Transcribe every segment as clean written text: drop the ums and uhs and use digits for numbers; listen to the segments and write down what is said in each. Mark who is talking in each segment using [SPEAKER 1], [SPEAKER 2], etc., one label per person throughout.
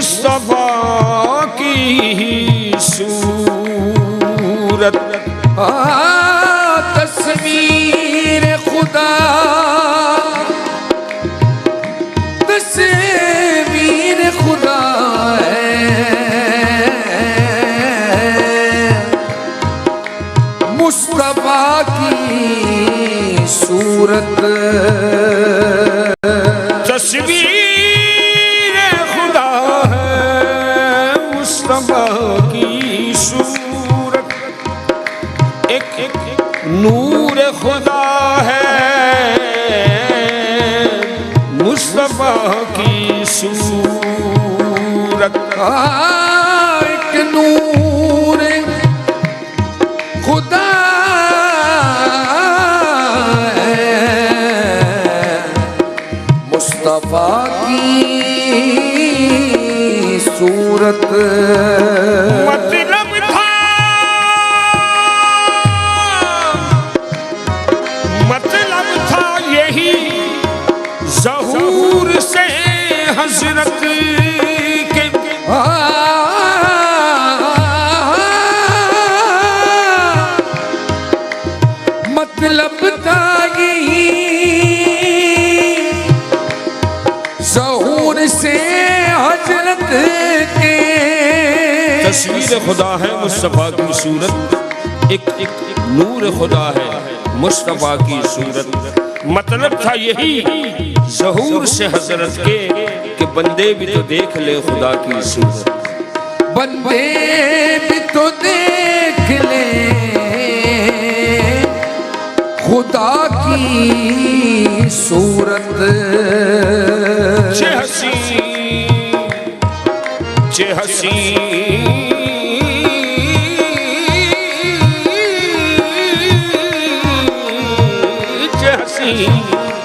[SPEAKER 1] मुस्तफा की सूरत तस्वीर खुदा तस्वीर खुदा है मुस्तफा की सूरत तस्वीर खुदा है मुस्तफा की सूरत एक नूर खुदा है मुस्तफा की सूरत एक नूर खुदा है मुस्तफा की सूरत मतलब था यही ज़हूर से हज़रत के मतलब था यही ज़हूर से हज़रत के तस्वीर खुदा है मुस्तफा की सूरत एक नूर खुदा है मुस्तफा की सूरत मतलब था यही ज़हूर से हज़रत के कि बंदे भी तो देख ले खुदा की सूरत बंदे भी तो देख ले खुदा की सूरत चे हसी चे हसी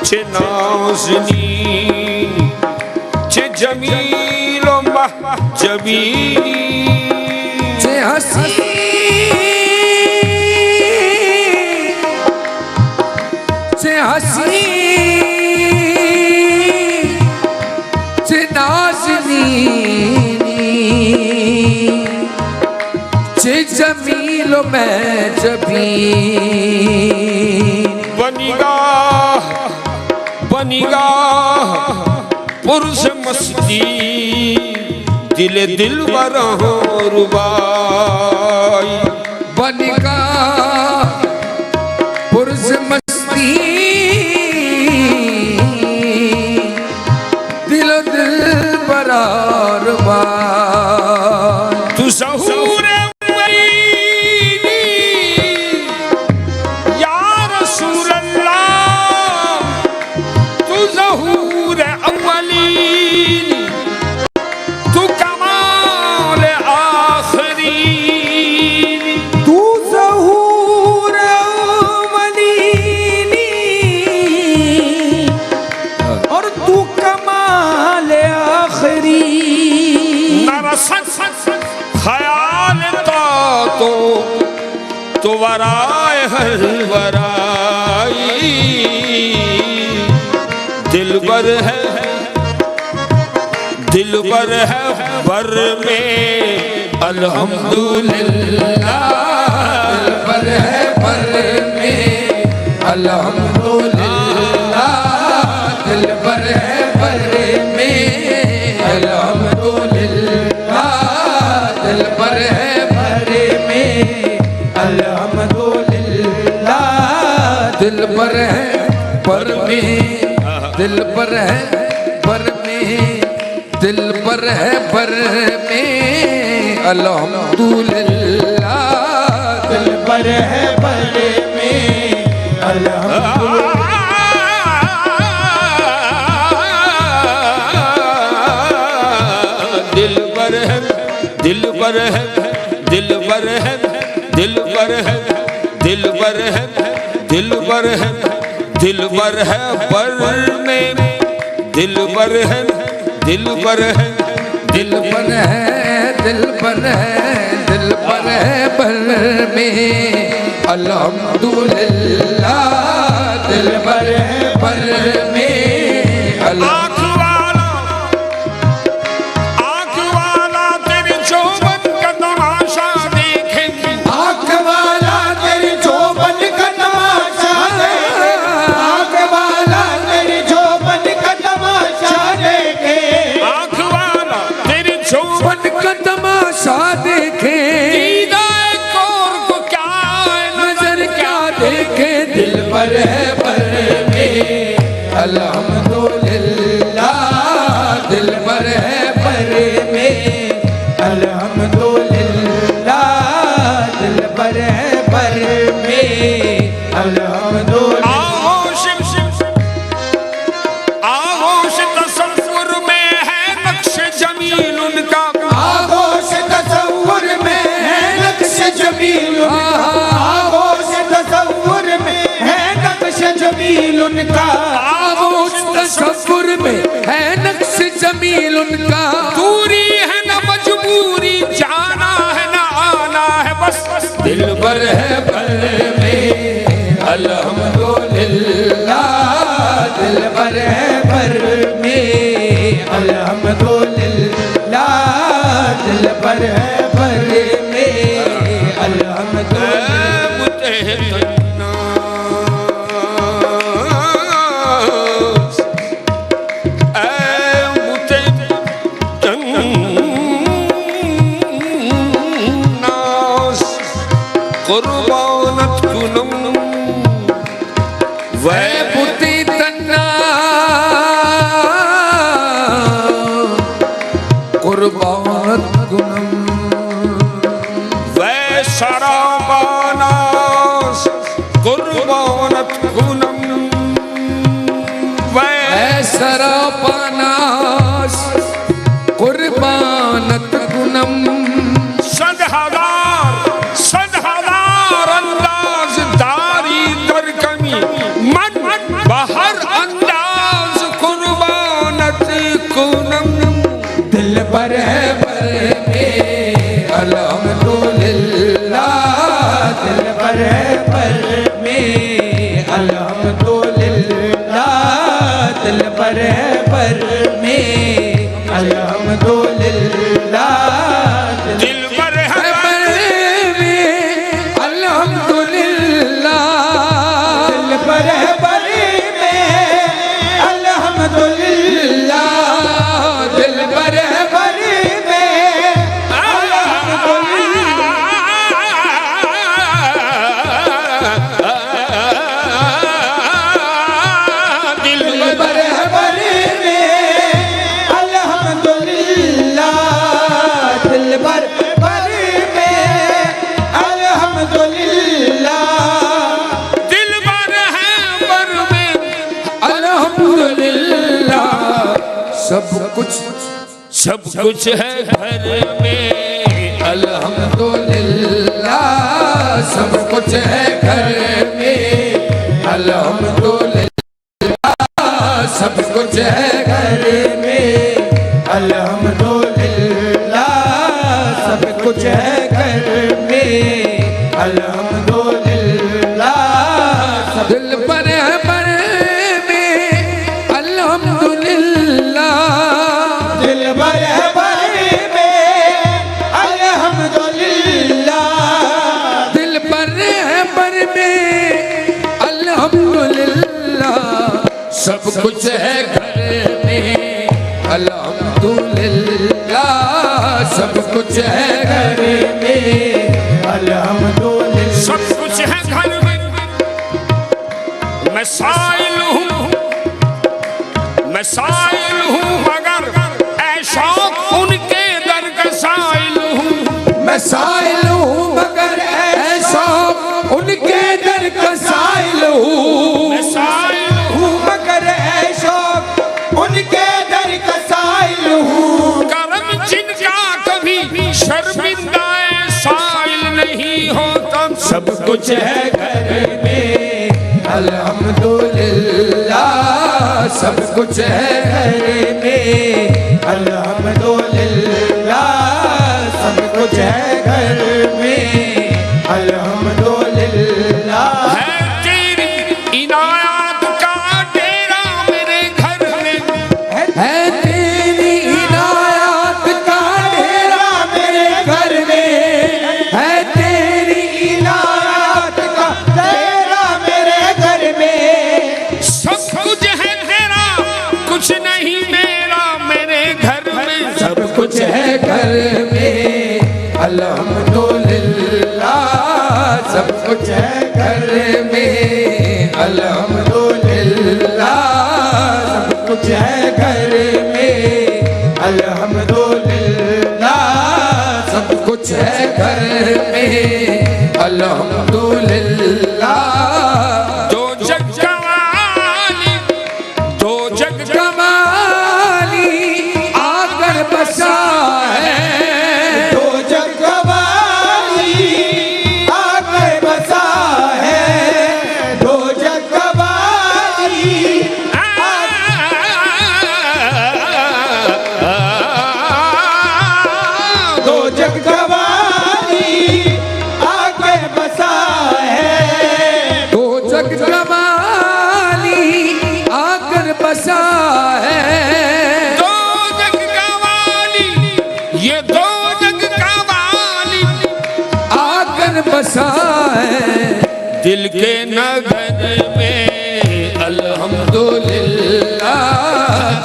[SPEAKER 1] चे नाज़नी चे जमीलो महजबी चे हसी चे हसी चे नाज़नी चे जमीलो महजबी बनिगा पुरज़ मस्ती दिल दिलबर हो रुबाई बनिगा पुरज़ मस्ती दिल दिलबर रुबाई तू ज़हूर तो वराए हर वराई दिलबर है बर में अल्हम्दुलिल्लाह दिलबर है बर में अल्हम्दुलिल्लाह दिलबर है बर में अल्हम्दुलिल्लाह दिलबर है बर में अल्हम्दुलिल्लाह दिलबर है पर में दिलबर है पर में दिलबर है पर में अल्हम्दुलिल्लाह दिलबर है पर में अल्हम्दुलिल्लाह दिलबर है दिलबर है दिलबर है दिलबर है दिलबर है दिलबर है दिलबर है पर में दिलबर है दिलबर है दिलबर है दिलबर है दिलबर है पर में अल्हम्दुलिल्लाह दिलबर है पर में
[SPEAKER 2] जमील उनका,
[SPEAKER 1] दूरी है न मजबूरी, जाना है न आना है, बस
[SPEAKER 2] दिल भर है पर में अल्हम्दुलिल्लाह, दिल भर है पर में अल्हम्दुलिल्लाह, दिल भर है पर में अल्हम्दुलिल्लाह।
[SPEAKER 1] कुर्बानत कुनम
[SPEAKER 2] वै पुती तन्ना कुर्बानत कुनम
[SPEAKER 1] वै शराबानास कुर्बानत कुनम वै
[SPEAKER 2] सरापानास कुर्बानत कुनम।
[SPEAKER 1] सद हजार अंदाज दारी दर कमी, मन बहर अंदाज कुर्बानत कुनम।
[SPEAKER 2] दिल पर है पर में अल्हम्दुलिल्लाह, दिल पर है पर में अल्हम्दुलिल्लाह, दिल पर है पर में अल्हम्दुलिल्लाह,
[SPEAKER 1] दिल पर है
[SPEAKER 2] पर में अल्हम्दुलिल्लाह, दिल पर है पर में अल्हम्दुलिल्लाह, दिल पर है पर में
[SPEAKER 1] दिल
[SPEAKER 2] पर है पर में अल्हम्दुलिल्लाह, दिल पर में अल्हम्दुलिल्लाह,
[SPEAKER 1] दिल पर है पर में
[SPEAKER 2] अल्हम्दुलिल्लाह। सब कुछ
[SPEAKER 1] है घर में
[SPEAKER 2] अल्हम्दुलिल्लाह, सब कुछ है घर में अल्हम्दुलिल्लाह, सब कुछ है घर में अल्हम्दुलिल्लाह, सब कुछ है घर में अल्हम्दुलिल्लाह। दिल पर है पर में अल्हम्दुलिल्लाह, दिल पर है पर में अल्हम्दुलिल्लाह, दिल पर है पर में अल्हम्दुलिल्लाह, सब कुछ है घर में अल्हम्दुलिल्लाह, सब कुछ है घर में अल्हम्दुलिल्लाह,
[SPEAKER 1] सब कुछ है घर में। मैं साइल हूँ मगर ऐ शौक उनके दर का साइल हूँ।
[SPEAKER 2] मैं साइल हूँ मगर ऐ शौक उनके दर का साइल हूँ।
[SPEAKER 1] मैं साइल
[SPEAKER 2] हूँ मगर ऐ शौक उनके दर का साइल हूँ।
[SPEAKER 1] करम जिनका कभी शर्मिंदाए साइल नहीं होता।
[SPEAKER 2] सब कुछ है घर में अल्हम्दुलिल्लाह, सब कुछ है घर में अल्हम्दुलिल्लाह, सब कुछ है घर में अल्हम्दुलिल्लाह।
[SPEAKER 1] है तेरी इनायत का डेरा मेरे घर में,
[SPEAKER 2] है तेरी इनायत का डेरा मेरे घर में, है तेरी इनायत का डेरा मेरे घर में।
[SPEAKER 1] सब कुछ है तेरा कुछ नहीं मेरा मेरे घर में।
[SPEAKER 2] सब कुछ है घर में अल्हम्दुलिल्लाह, सब कुछ है घर में अल्हम्दुलिल्लाह, सब कुछ है घर में अल्हम्दुलिल्लाह, सब कुछ है घर में अल्हम्दुलिल्लाह।
[SPEAKER 1] दो जग कमाली, दो जग
[SPEAKER 2] कमाली आकर बसा है, दो जग कमाली आकर बसा है, दो जग कमाली है।
[SPEAKER 1] दिल के नगर में
[SPEAKER 2] अल्हम्दुलिल्लाह,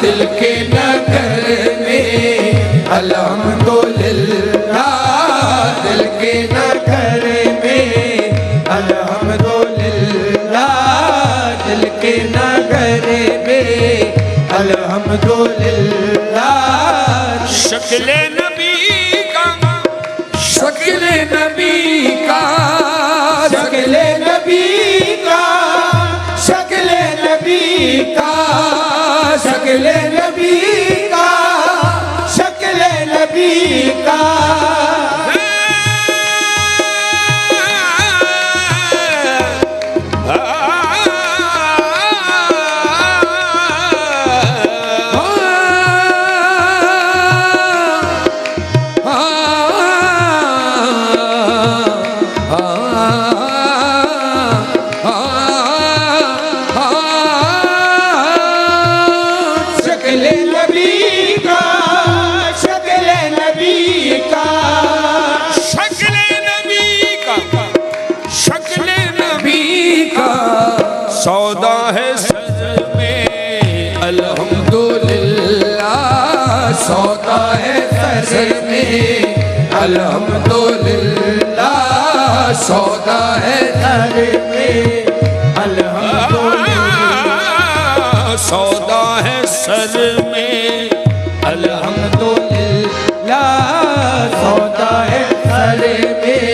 [SPEAKER 2] दिल के नगर में अल्हम्दुलिल्लाह, दिल के नगर में अल्हम्दुलिल्लाह, दिल के नगर में अल्हम्दुलिल्लाह।
[SPEAKER 1] शक्ले नबी का,
[SPEAKER 2] शक्ले नबी का, शक्ले नबी का, शक्ले नबी का, शक्ले नबी का, शक्ले नबी का। शक्ले नबी का, शक्ले नबी का,
[SPEAKER 1] शक्ले नबी का, शक्ले नबी
[SPEAKER 2] का
[SPEAKER 1] सौदा है सर में
[SPEAKER 2] अल्हम्दुलिल्लाह, सौदा है सर में अल्हम्दुलिल्लाह, सौदा है सर में अल्हम्दुलिल्लाह,
[SPEAKER 1] सौदा है सर में
[SPEAKER 2] अल्हम्दुलिल्लाह, सौदा है सर में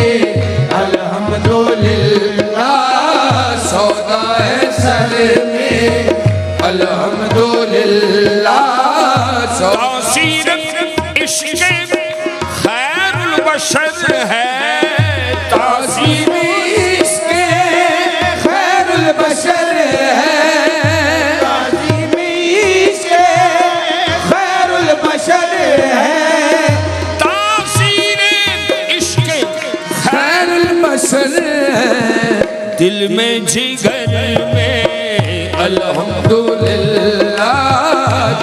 [SPEAKER 2] अल्हम्दुलिल्लाह, सौदा है सर में अल्हम्दुलिल्लाह।
[SPEAKER 1] तासीर इश्क़ खैरुल बशर है,
[SPEAKER 2] तासीर इश्क़ खैरुल बशर है, तासीर इश्क़ खैरुल बशर है,
[SPEAKER 1] तासीर इश्क़
[SPEAKER 2] खैरुल बशर है।
[SPEAKER 1] दिल में जिगर में
[SPEAKER 2] अल्हम्दुलिल्लाह,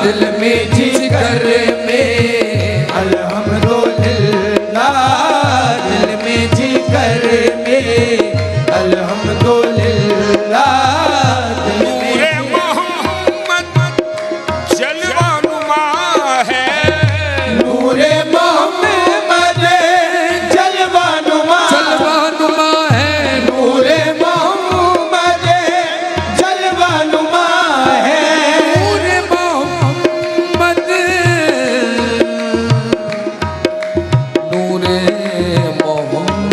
[SPEAKER 2] दिल में जिगर में अल्हम्दुलिल्लाह, दिल में जिगर में अल्हम्दुलिल्लाह, दिल में
[SPEAKER 1] नूरे मोहम्मद जलवा नुमा है,
[SPEAKER 2] नूरे मोहम्मद जलवा नुमा, जलवा नुमा है, नूरे मोहम्मद जलवा नुमा है, नूरे मोहम्मद, नूरे मोहम्मद,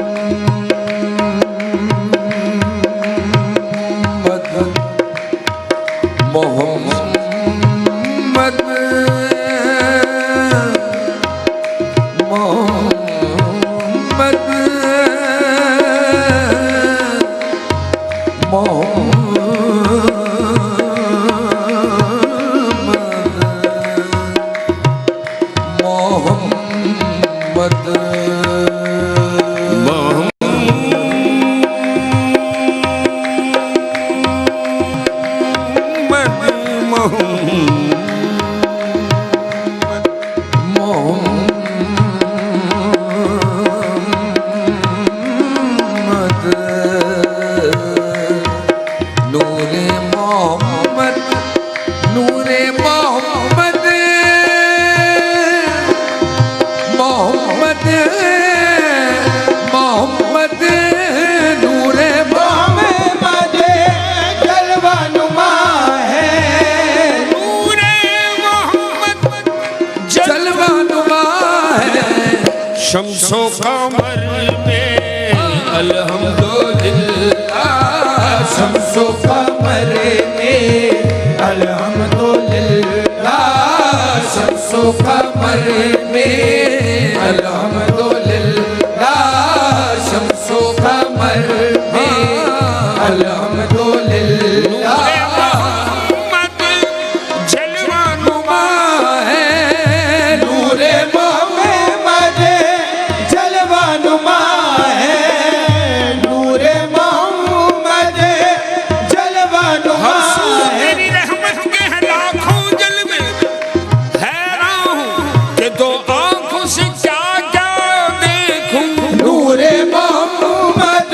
[SPEAKER 2] मोहम्मद, नूरे मोहम्मद, नूरे मोहम्मद, मोहम्मद, मोहम्मद, नूरे मोहम्मद जलवा नुमा है,
[SPEAKER 1] नूरे मोहम्मद
[SPEAKER 2] जलवा नुमा है।
[SPEAKER 1] शम्सो कमर में
[SPEAKER 2] अल्हम्दुलिल्लाह, शम्सो कमर में अल्हम्दुलिल्लाह, शम्सो कमर में अल्हम्दुलिल्लाह, शम्सो कमर में अल्हम्दुलिल्लाह,
[SPEAKER 1] मोहम्मद जलवा नुमा
[SPEAKER 2] है, नूरे मोहम्मद जलवा नुमा है, नूरे मोहम्मद जलवा नुमा है।
[SPEAKER 1] तेरी रहमत के लाखों जलवे, हैरान हूं कि दो आंखों से क्या क्या देखूं।
[SPEAKER 2] नूरे मोहम्मद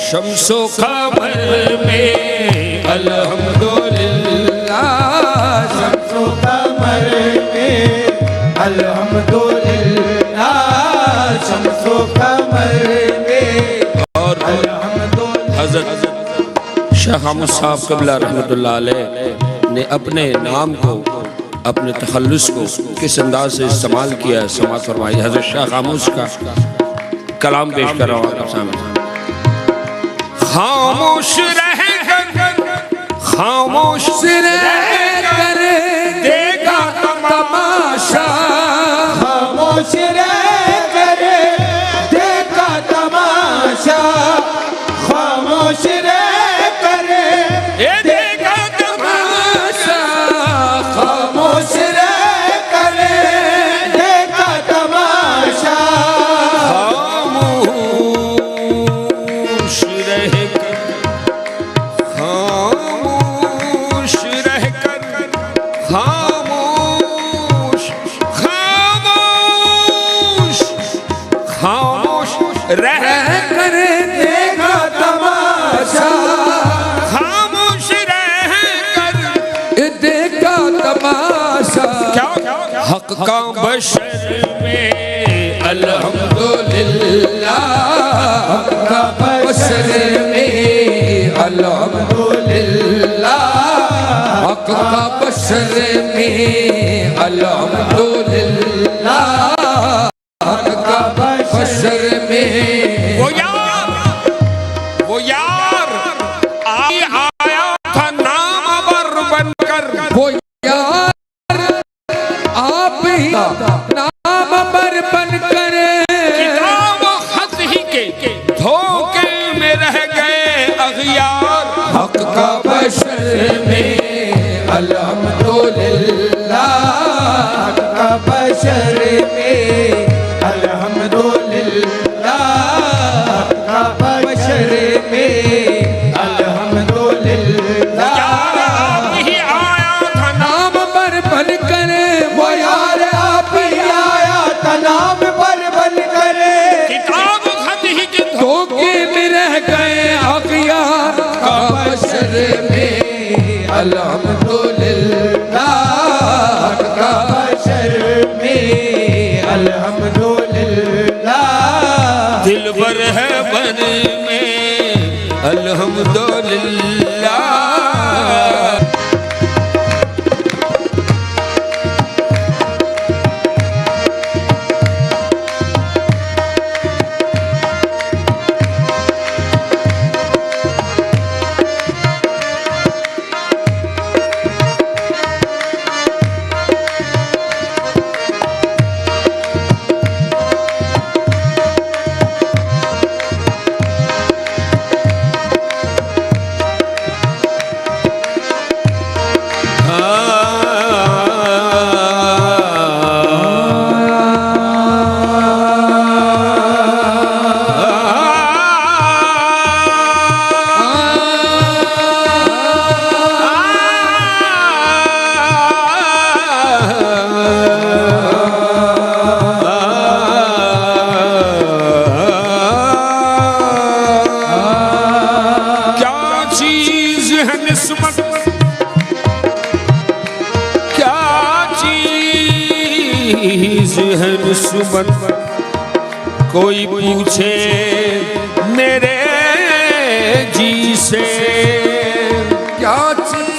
[SPEAKER 1] शम्सो कमर में अल्हम्दुलिल्लाह,
[SPEAKER 2] शम्सो कमर में अल्हम्दुलिल्लाह, शम्सो कमर में
[SPEAKER 1] और
[SPEAKER 2] अल्हम्दुलिल्लाह।
[SPEAKER 1] हज़रत शाह खामोश साहब क़िबला रहमतुल्लाह अलैह ने अपने नाम को, अपने तखल्लुस को किस अंदाज से इस्तेमाल किया है, समाअत फरमाई। हज़रत शाह खामोश का कलाम पेश कर रहा हूँ आपके सामने। खामोश रह कर, खामोश
[SPEAKER 2] रह कर देखा तमाशा, खामोश रह कर देखा तमाशा, खामोश रह कर देखा तमाशा, खामोश रह कर देखा तमाशा,
[SPEAKER 1] खामोश रह कर, खामोश रह कर, खामोश, खामोश, खामोश रह
[SPEAKER 2] कर देखा तमाशा,
[SPEAKER 1] खामोश रह कर
[SPEAKER 2] देखा तमाशा।
[SPEAKER 1] हक का बशर में
[SPEAKER 2] अल्हम्दुलिल्लाह, हक का बशर में अल्हम्दुलिल्लाह, हक का बशर में अल्हम्दुलिल्लाह, हक का बशर में।
[SPEAKER 1] वो यार आया था नामवर बनकर,
[SPEAKER 2] वो यार आप ही नाम पर बनकर
[SPEAKER 1] किताब खत ही के धोखे में रह गए अगियार।
[SPEAKER 2] हक का बशर में अल्हम्दुलिल्लाह, हक का बशर में अल्हम्दुलिल्लाह, हक का बशर में अल्हम्दुलिल्लाह।
[SPEAKER 1] ही आया था
[SPEAKER 2] नाम पर बनकर, वो यार आप ही आया था नाम पर बनकर
[SPEAKER 1] किताब खत ही के
[SPEAKER 2] धोखे में रह गए अगियार। का बशर में अल्हम्दुलिल्लाह, का बशर में अल्हम्दुलिल्लाह।
[SPEAKER 1] दिल भर है बन में अल्हम्दुलिल्लाह। है निस्बत कोई पूछे मेरे जी से
[SPEAKER 2] क्या चीज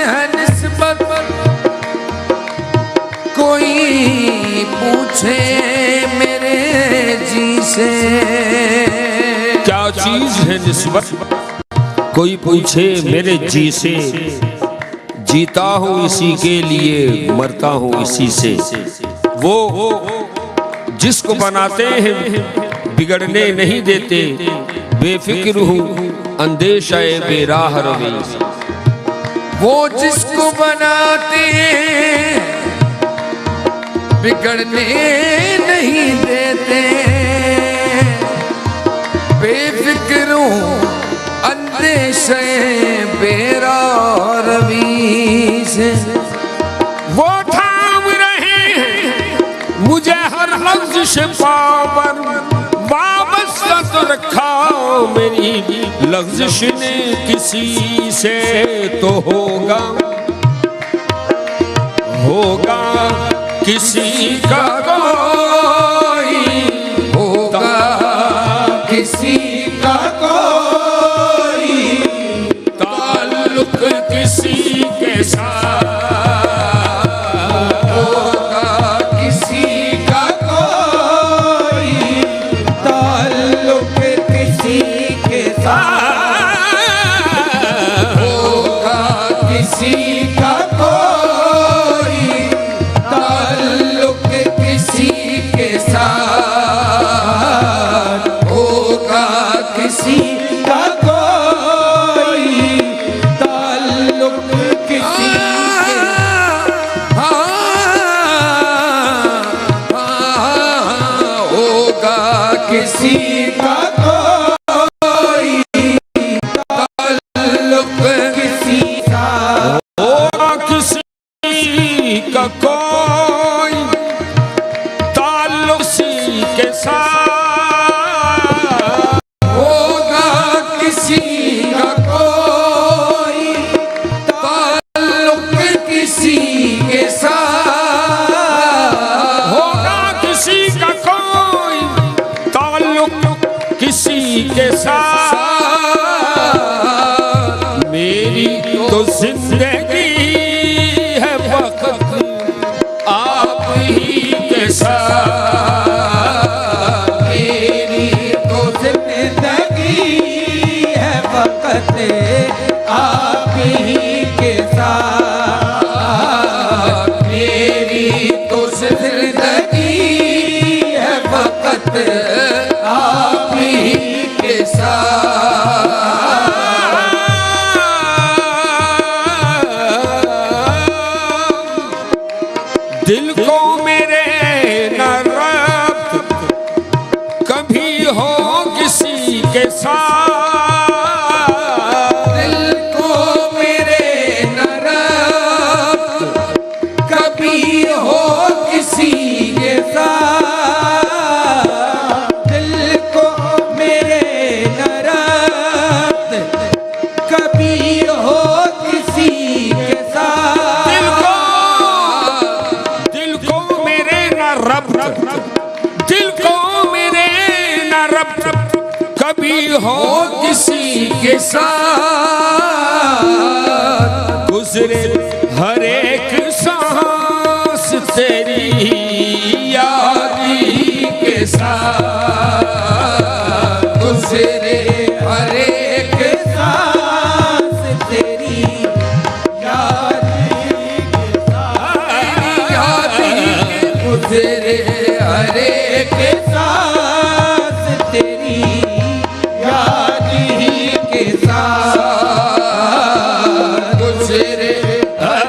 [SPEAKER 2] है निस्बत कोई पूछे मेरे जी से।
[SPEAKER 1] क्या चीज है निस्बत कोई पूछे मेरे जी से। जीता हूँ इसी के लिए मरता हूँ इसी से। वो जिसको बनाते हैं बिगड़ने नहीं देते। बेफिक्र हूँ अंदेशाए बेराह रवी।
[SPEAKER 2] वो जिसको बनाते हैं बिगड़ने नहीं देते। बेफिक्र हूँ अंदेशे बेराह रवी से।
[SPEAKER 1] वो थाम रहे हैं मुझे हर लफ्ज से पावर वाबस्ता तो रखा मेरी लफ्ज़िश ने किसी से तो होगा किसी का कोई,
[SPEAKER 2] होगा किसी का कोई,
[SPEAKER 1] ताल्लुक किसी के साथ,
[SPEAKER 2] होगा किसी का कोई, ताल्लुक किसी के साथ, होगा किसी का कोई, ताल्लुक किसी के साथ, होगा किसी का कोई, ताल्लुक किसी के होगा किसी का कोई, ताल्लुक किसी का,
[SPEAKER 1] होगा किसी का कोई, ताल्लुक किसी के साथ,
[SPEAKER 2] होगा किसी का कोई, ताल्लुक किसी के साथ,
[SPEAKER 1] होगा किसी का कोई, ताल्लुक किसी के साथ। मेरी तो जिंदगी है वक्त आप ही के साथ,
[SPEAKER 2] मेरी तो जिंदगी है वक्त आप ही के साथ, मेरी तो जिंदगी है वक्त आप ही के साथ।
[SPEAKER 1] दिल को मेरे न रब्त कभी हो किसी के साथ,
[SPEAKER 2] दिल को मेरे न रब्त कभी हो किसी के साथ, दिल को मेरे न रब्त कभी हो किसी के साथ,
[SPEAKER 1] दिल को मेरे न रब्त, दिल को मेरे न रब्त कभी हो किसी के साथ। गुजरे हर एक सांस तेरी याद ही के साथ,
[SPEAKER 2] गुजरे हर एक सांस तेरी याद के साथ, गुजरे हर एक सांस तेरी याद ही के साथ, गुजरे हर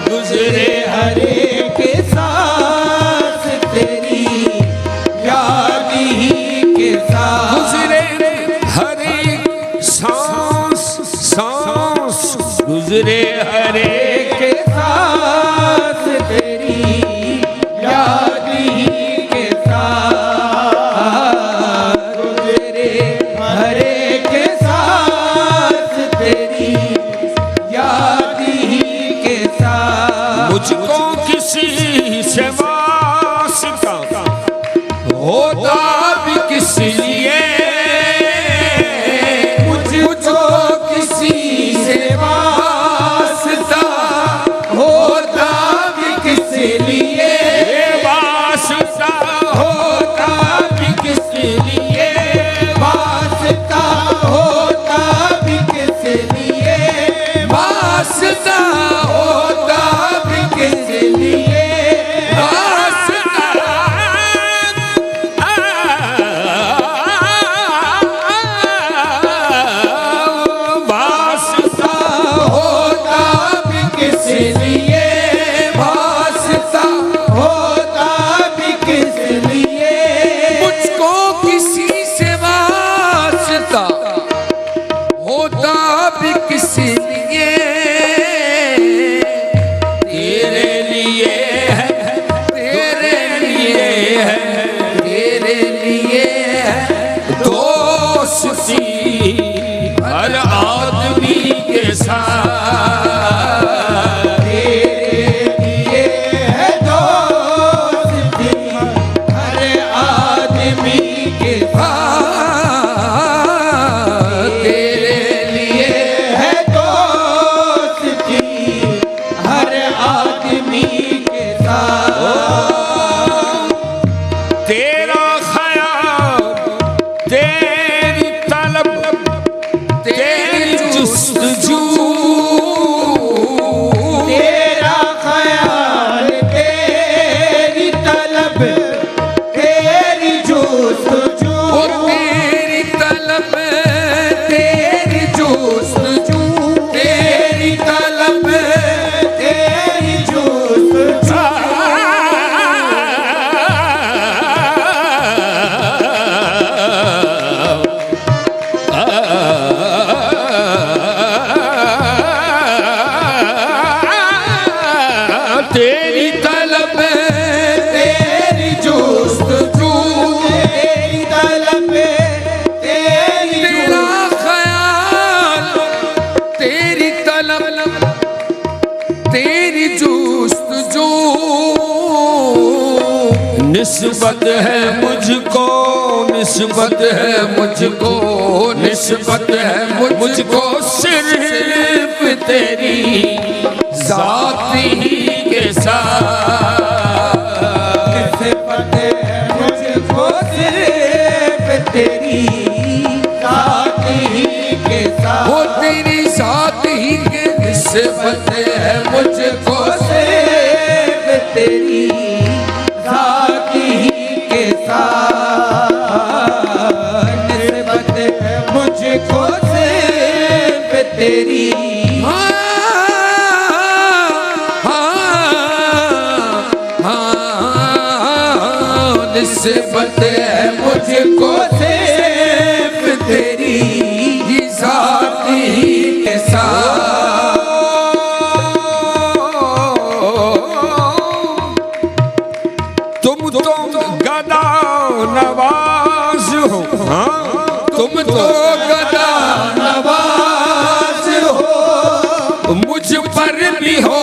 [SPEAKER 1] गुजरे
[SPEAKER 2] हर एक सांस तेरी याद ही के साथ,
[SPEAKER 1] गुजरे हर एक सांस सांस, गुजरे हर एक
[SPEAKER 2] के साथ तेरी याद ही के साथ, गुजरे हर एक साथ तेरी याद ही के साथ।
[SPEAKER 1] मुझको किसी से वास्ता होता भी किस लिए,
[SPEAKER 2] मुझको किसी से वास्ता होता भी किस लिए,
[SPEAKER 1] के साथ
[SPEAKER 2] तेरे लिए है दोस्ती हर आदमी के साथ, तेरे लिए है दोस्ती हर आदमी के साथ।
[SPEAKER 1] तेरा ख्याल तेरी तलब तेरी जुस्तजू,
[SPEAKER 2] तेरा ख्याल तेरी तलब तेरी जुस्तजू, तेरी तलब तेरी जुस्तजू, तेरी तलब तेरी जुस्तजू।
[SPEAKER 1] तेरी तलब
[SPEAKER 2] तेरी जुस्तजू, तेरी तलब तेरी तेरा ख्याल तेरी तलब तेरी जुस्तजू।
[SPEAKER 1] निस्बत है मुझको, निस्बत है मुझको, निस्बत है मुझको सिर्फ तेरी जात ही के साथ।
[SPEAKER 2] निस्बत है मुझको सिर्फ तेरी जात ही के साथ, वो तेरी जात ही के निस्बत है मुझको सिर्फ तेरी जात ही के साथ। निस्बत है मुझको सिर्फ तेरी निस्बत है मुझको सिर्फ तेरी जात ही के साथ।
[SPEAKER 1] तुम तो गदा नवाज हो, हाँ
[SPEAKER 2] तुम तो गदा नवाज हो,
[SPEAKER 1] मुझ पर भी हो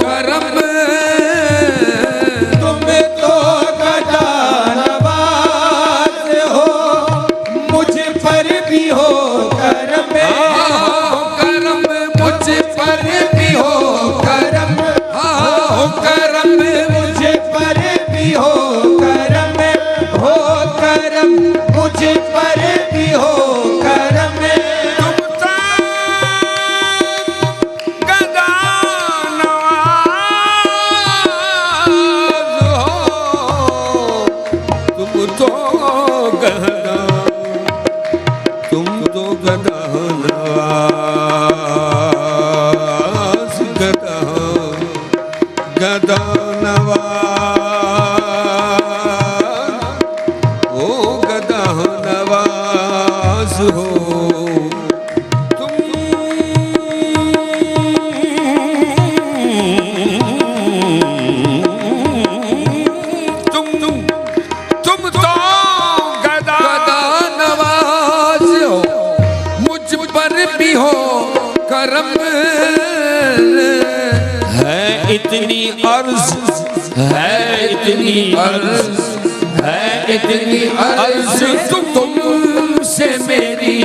[SPEAKER 1] करम।
[SPEAKER 2] तुम तो गदा नवाज हो, मुझ पर भी हो करम। करम मुझ पर भी हो करम, हो करम मुझ पर भी हो करम, हो करम मुझ पर भी हो करम।
[SPEAKER 1] तुम तो गदा नवाज हो, तुम तो गदा, तुम तो गदा नवाज, गदा गदा नवाज, ओ गदा नवाज हो तुम। तुम तो गदा
[SPEAKER 2] नवाज हो, मुझ पर भी हो करम।
[SPEAKER 1] है इतनी अर्ज, है इतनी अर्ज, है इतनी अर्ज तुमसे मेरी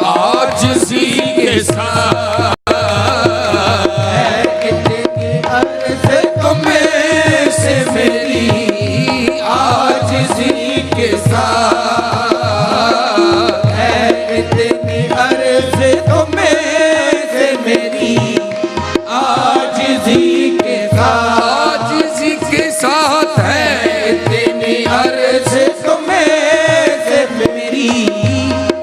[SPEAKER 1] आजिज़ी के साथ।
[SPEAKER 2] है इतनी अर्ज तुमसे मेरी आजिज़ी के साथ। है इतनी अर्ज तुमसे मेरी आजिज़ी के साथ। आजिज़ी के साथ है इतनी अर्ज तुमसे मेरी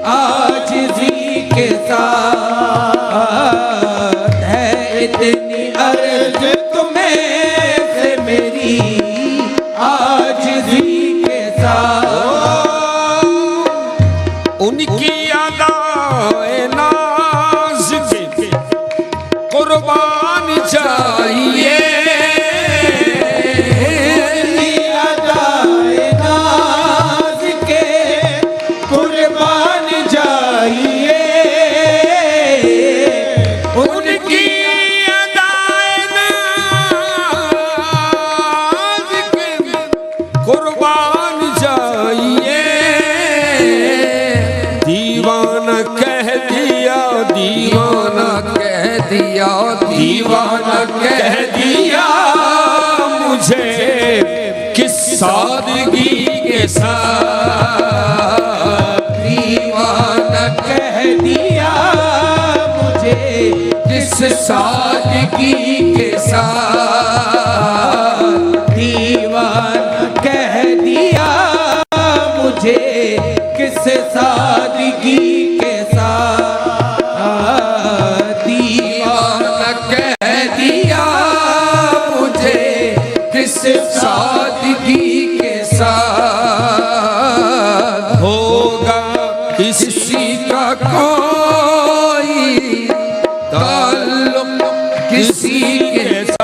[SPEAKER 2] आजिज़ी के साथ। है इतनी अर्ज तुमसे मेरी आजिज़ी के साथ।
[SPEAKER 1] उनकी अदाए नाज के कुर्बान चाहिए,
[SPEAKER 2] उनकी अदाए नाज के कुर्बान चाहिए। दीवाना कह दिया, दीवाना कह दिया
[SPEAKER 1] मुझे किस सादगी के साथ,
[SPEAKER 2] दीवाना कह दिया मुझे किस सादगी के साथ, दीवाना कह दिया मुझे किस सादगी के साथ, दीवाना कह दिया मुझे किस सादगी के साथ,
[SPEAKER 1] होगा
[SPEAKER 2] किसी का कोई ताल्लुक किसी के साथ।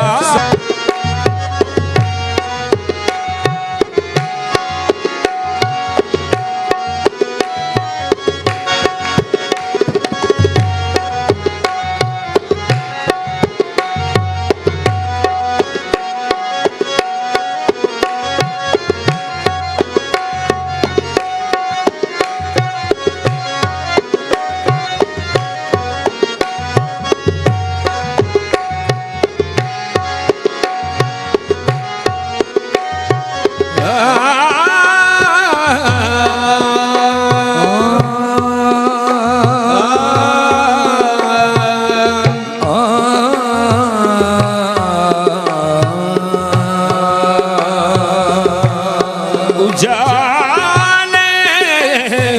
[SPEAKER 1] उजाले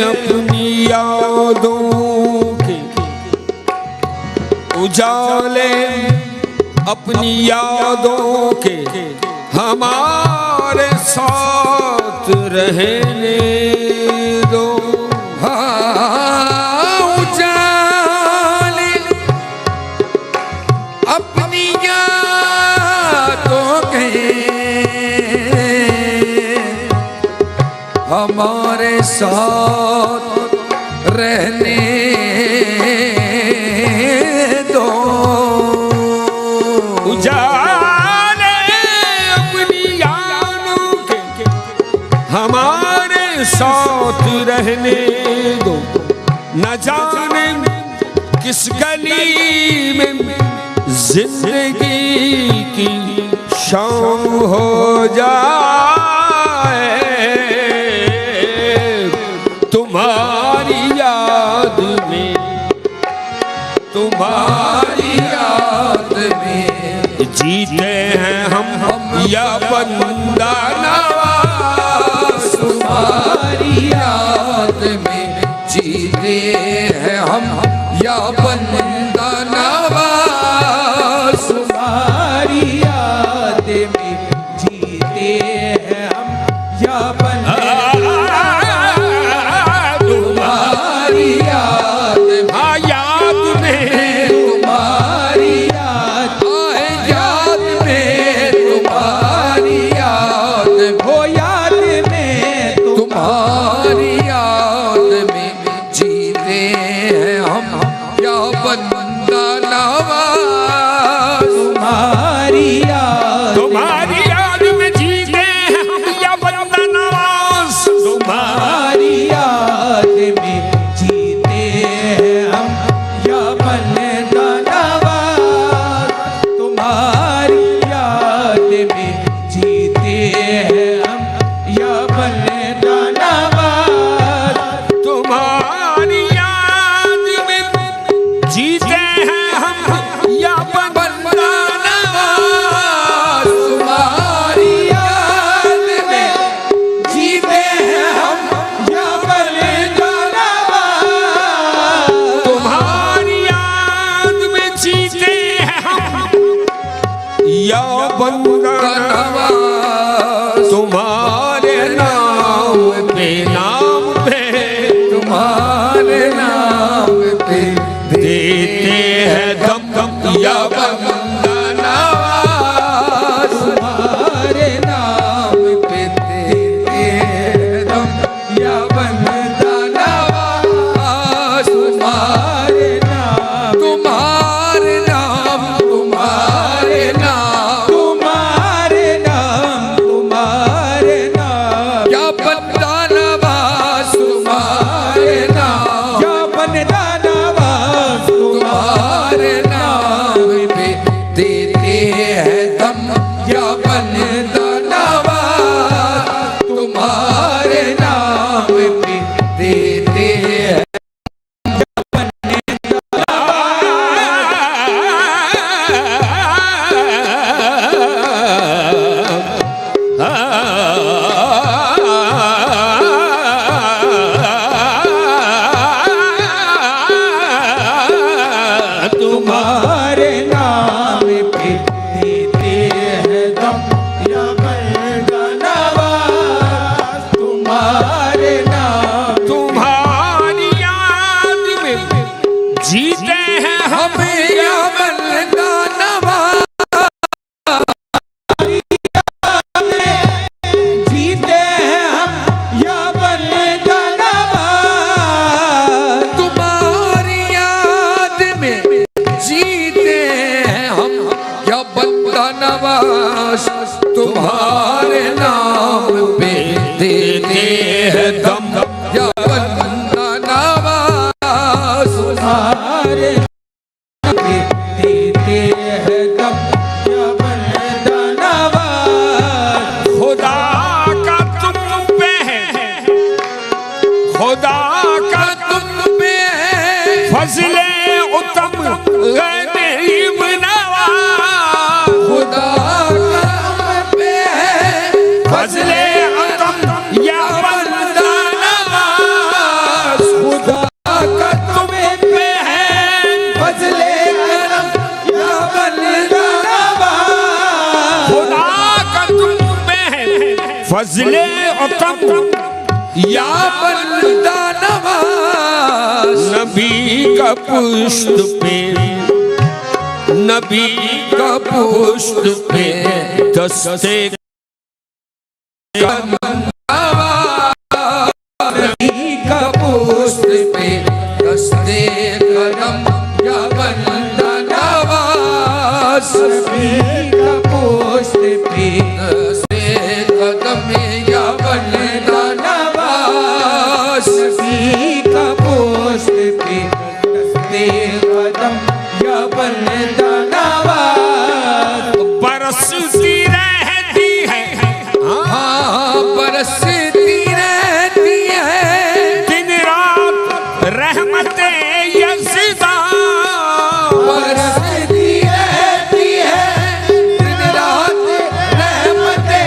[SPEAKER 1] अपनी यादों के, उजाले अपनी यादों के हमारे साथ रहने दो।
[SPEAKER 2] उजाले अपनी यादों के हमारे साथ रहने दो।
[SPEAKER 1] उजाले अपनी यादों के हमारे साथ रहने दो। न जाने किस गली में जिंदगी की शाम हो जाए, तुम्हारी याद में, तुम्हारी
[SPEAKER 2] याद में
[SPEAKER 1] जीते हैं हम या बंदा नवाज,
[SPEAKER 2] तुम्हारी याद में जीते हैं हम या बंदा नवाज, तुम्हारी याद में जीते हैं हम या बंदा
[SPEAKER 1] तुम्हारे नाम पे, नाम पे,
[SPEAKER 2] तुम्हारे नाम पे
[SPEAKER 1] देते हैं दम दम या बंदा नवाज,
[SPEAKER 2] तुम्हारे नाम पे देते हैं दम या बंदा नवाज, तुम्हारे नाम, तुम्हारे नाम, तुम्हारे नाम, तुम्हारे नाम, तुम्हारे नाम या बंदा नवाज, तुम्हारे नाम या बंदा नवाज।
[SPEAKER 1] जीते हैं हम
[SPEAKER 2] या बंदा नवाज, जीते हैं हम या बंदा नवाज, तुम्हारी याद में जीते हैं हम या बंदा नवाज, तुम्हारे नाम पे देते हैं दम या बंदा नवाज, तुम्हारे नाम पे देते हैं दम या बंदा नवाज।
[SPEAKER 1] खुदा का तुम पे है, खुदा का
[SPEAKER 2] तुम पे है
[SPEAKER 1] फजले उत्तम गरीब नवाज,
[SPEAKER 2] खुदा का तुम पे है
[SPEAKER 1] फजले उत्तम या बंदा नवाज,
[SPEAKER 2] खुदा का तुम पे है फजले करम या बंदा नवाज,
[SPEAKER 1] खुदा का तुम पे है फजले उत्तम
[SPEAKER 2] या बंदा नवाज।
[SPEAKER 1] नबी का पुष्ट पे, नबी का पुष्ट पे दस्ते
[SPEAKER 2] नबी का पुष्ट पे दस्ते कदम या बंदा नवाज, नबी का पुष्ट पे दस्ते कदम या बंदा नवाज, नबी का पुष्ट पे दस्ते कदम या बंदा नवाज।
[SPEAKER 1] बरसती रहती है,
[SPEAKER 2] हाँ बरसती रहती है
[SPEAKER 1] दिन रात रहमते यज़दा,
[SPEAKER 2] बरसती रहती है दिन रात रहमते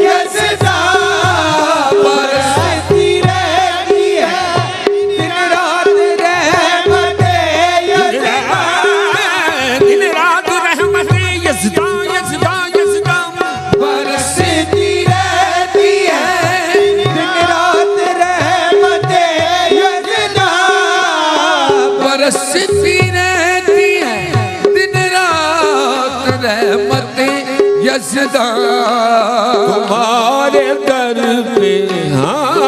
[SPEAKER 2] यज़दा, बरसती रहती है दिन रात रहमते यज़दा,
[SPEAKER 1] दिन रात रहमते यज़दा यज़दा यज़दा,
[SPEAKER 2] बरसती रहती है दिन रात रहमते यज़दा, बरसती रहती है दिन रात रहमते यज़दा।
[SPEAKER 1] तुम्हारे दर पे, हाँ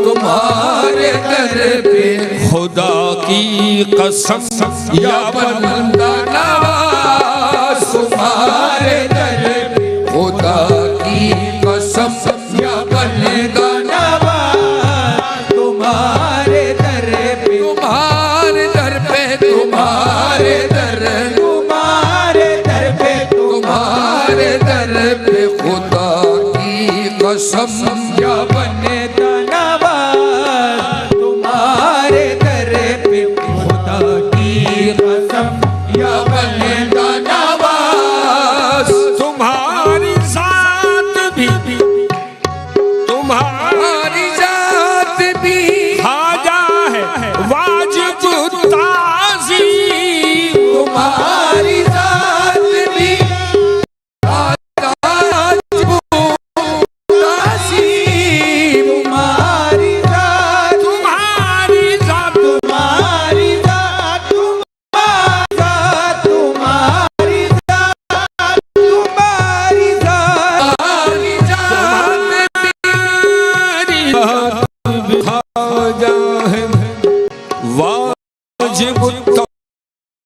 [SPEAKER 2] तुम्हारे दर पे
[SPEAKER 1] खुदा की कसम
[SPEAKER 2] या बंदा नवाज, तुम्हारे दर पे खुदा की कसम या बंदा नवाज, तुम्हारे दर पे, तुम्हारे दर पे, तुम्हारे दर, तुम्हारे दर पे, तुम्हारे दर पे खुदा की कसम या बंदा नवाज, तुम्हारे दर पे खुदा की कसम या बंदा नवाज।
[SPEAKER 1] तुम्हारी जात भी, तुम्हारी
[SPEAKER 2] हमारी जात भी
[SPEAKER 1] खाजा है वाजिब ताज़ीम,
[SPEAKER 2] तुम्हारी जात भी ताज़ीम, तुम्हारी जात,
[SPEAKER 1] तुम्हारी जात,
[SPEAKER 2] तुम्हारी जात, तुम्हारी जात, तुम्हारी जात, तुम्हारी जात,
[SPEAKER 1] तुम्हारी खाजा है वाजिब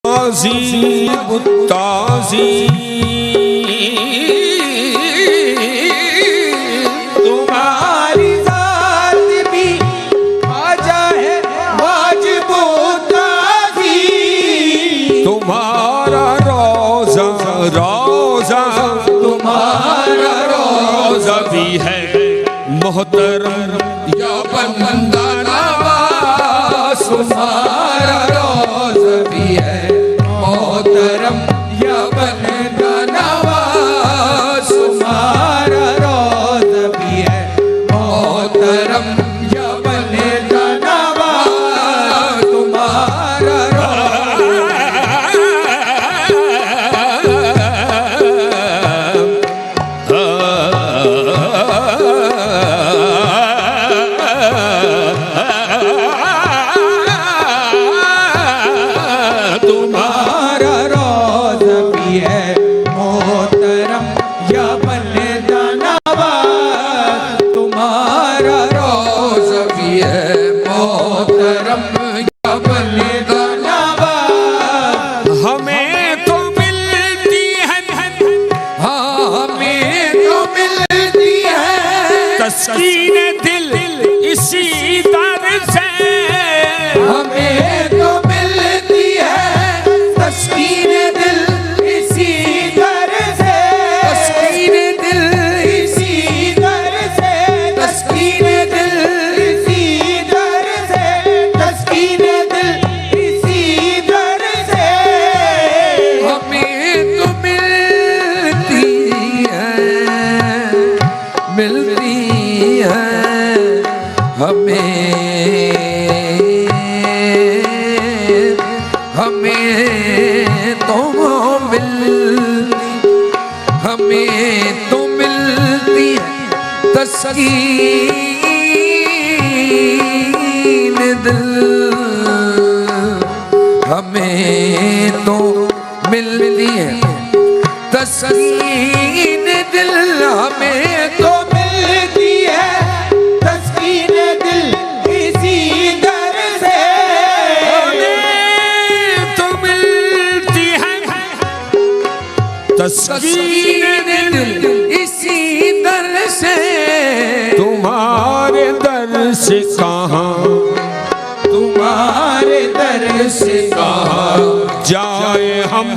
[SPEAKER 1] ताज़ीम
[SPEAKER 2] तुम्हारी जात भी खाजा है वाजिब ताज़ीम,
[SPEAKER 1] तुम्हारा रोजा रोजा,
[SPEAKER 2] तुम्हारा
[SPEAKER 1] रोजा भी है मोहतरम
[SPEAKER 2] या बंदा नवाज, तुम्हारा रोज़ा भी है मोहतरम या बंदा नवाज, तुम्हारा रोज़ा भी है मोहतरम या बंदा नवाज, तुम्हारा हमें तो मिलती है तस्कीन दिल, हमें तो मिलती है तस्कीन दिल, हमें तो मिलती है तस्कीन दिल इसी दर से,
[SPEAKER 1] हमें तो मिलती है
[SPEAKER 2] तस्कीन दिल इसी दर से,
[SPEAKER 1] तुम्हारे दर से कहाँ,
[SPEAKER 2] तुम्हारे दर से कहाँ
[SPEAKER 1] जाए हम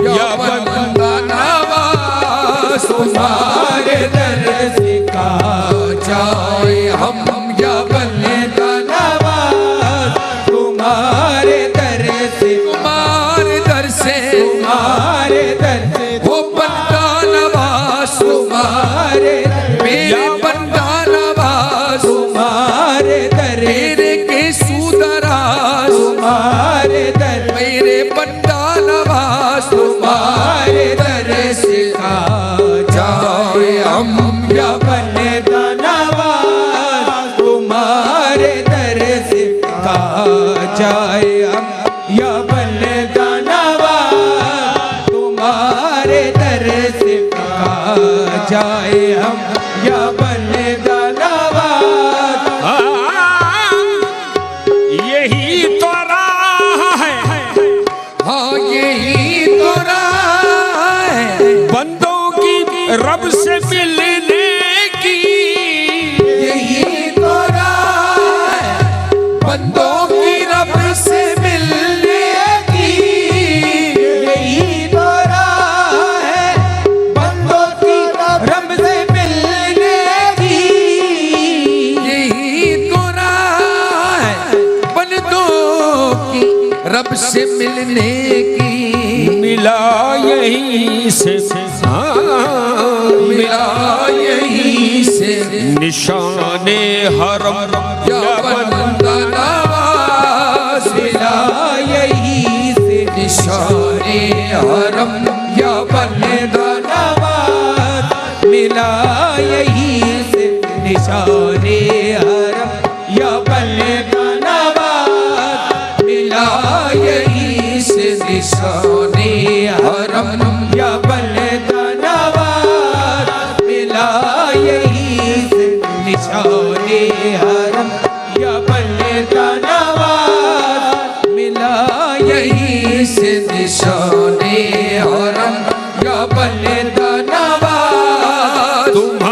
[SPEAKER 1] या
[SPEAKER 2] बंदा नवाज, तुम्हारे दर से कहाँ जाए हम या बंदा नवाज, तुम्हारे दर से, तुम्हारे दर से, तुम्हारे दर से वो बंदा नवाज, तुम्हारे मेरे बंदा नवाज, तुम्हारे दर मेरे के सुदराज, तुम्हारे दर मेरे बंदा नवाज, तुम्हारे दर से जाए हम या बंदा नवाज, तुम्हारे दर से जाए हम या बंदा नवाज, तुम्हारे दर से जाए हम या बंदा नवाज।
[SPEAKER 1] यही तो राह है,
[SPEAKER 2] हाँ यही तो राह है
[SPEAKER 1] बंदों की रब से मिलने की,
[SPEAKER 2] यही तो राह है बंदों की रब से मिलने की, यही तो राह है बंदों की रब से मिलने की, यही तो राह है बंदों की रब से मिलने की,
[SPEAKER 1] मिला यहीं से,
[SPEAKER 2] मिला यहीं से
[SPEAKER 1] निशाने हरम
[SPEAKER 2] या बंदा नवाज, मिला यहीं से निशाने हरम या बंदा नवाज, मिला यहीं से निशाने हरम या बंदा नवाज, मिला यहीं से निशाने हरम या बंदा नवाज, मिला यहीं से निशाने हरम या बंदा नवाज, मिला यहीं से निशाने हरम या बंदा नवाज,
[SPEAKER 1] तुम्हारे